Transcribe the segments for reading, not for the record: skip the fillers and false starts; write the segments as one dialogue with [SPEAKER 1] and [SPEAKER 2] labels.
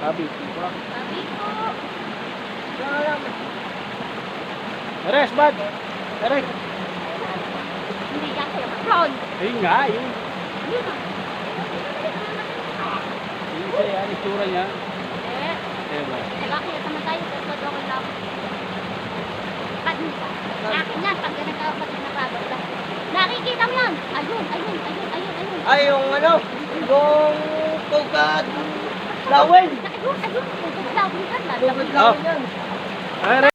[SPEAKER 1] Tabi po.
[SPEAKER 2] Sabi ko.
[SPEAKER 1] Eres, bad. Eres.
[SPEAKER 2] Hindi yan kayo makron.
[SPEAKER 1] Ayun nga, yun.
[SPEAKER 2] Yun ah.
[SPEAKER 1] Yun siya, yan, itsura niya.
[SPEAKER 2] Eh,
[SPEAKER 1] Diba?
[SPEAKER 2] nagkakaya naman tayo. Pero ba't okay lang? Pag akin yan, pag ganun ka, pag nakabot lang. Nakikita mo yan. Ayun, ayun, ayun, ayun, ayun.
[SPEAKER 3] Ay, yung ano, yung tugad lawin.
[SPEAKER 2] Ayun, ayun. Lawin ka na.
[SPEAKER 3] Tugad lawin yan.
[SPEAKER 1] Eres.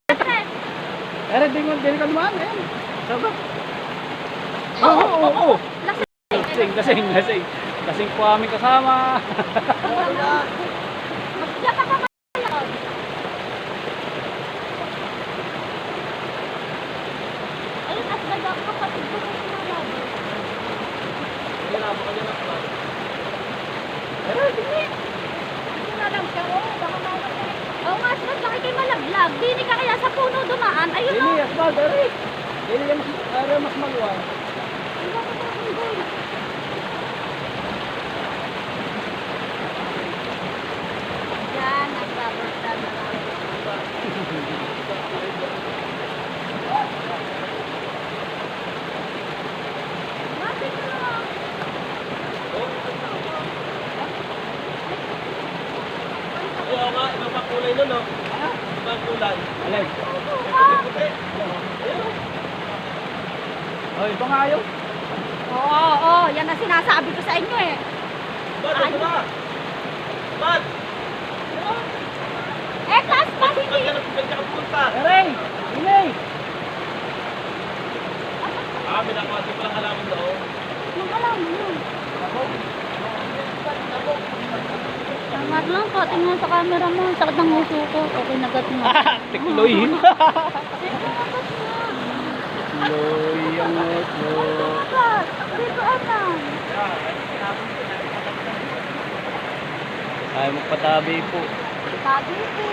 [SPEAKER 1] Eres, di ka dumaan. Ayan. Sabat. Oo. Lasing. Lasing po aming kasama.
[SPEAKER 2] Diyan ka pa ngayon. Ayun, at ganda ako kapatid ko na sinalabi.
[SPEAKER 1] Eres, hindi.
[SPEAKER 2] Hindi na lang siya. Oo, baka mawala siya. Oo nga, Asbad, laki kayo malaglag. Dini ka kaya sa puno dumaan. Ayun o.
[SPEAKER 1] Dili, asbad, Eres. Dili yan, mas maluwag.
[SPEAKER 2] Ang baka nakakunggoy. Yan, nagbabasa na lang. Bakit na?
[SPEAKER 3] Oo nga, ibang pang kulay nun, no? Ibang kulay.
[SPEAKER 1] Alay.
[SPEAKER 3] Puti-puti.
[SPEAKER 1] Oh, ito nga yun.
[SPEAKER 2] Oo, oo, yan ang sinasabi ko sa inyo eh.
[SPEAKER 3] Bad, ito na. Bad!
[SPEAKER 2] Eh, kas pa
[SPEAKER 3] Ba't
[SPEAKER 2] hindi.
[SPEAKER 3] ka pupunta?
[SPEAKER 1] Eres, dili.
[SPEAKER 3] Ah, binakati pa lang halaman doon.
[SPEAKER 2] Yung alam mo yun. Sangat lang po, tingnan sa camera mo. Sakit ng uso ko. Okay, nagat mo.
[SPEAKER 1] Tikloy.
[SPEAKER 2] Nagat mo.
[SPEAKER 1] Tikloy ang uso.
[SPEAKER 2] Nagat. Dito anak.
[SPEAKER 1] Ay, magpatabi po.
[SPEAKER 2] Sabi ko.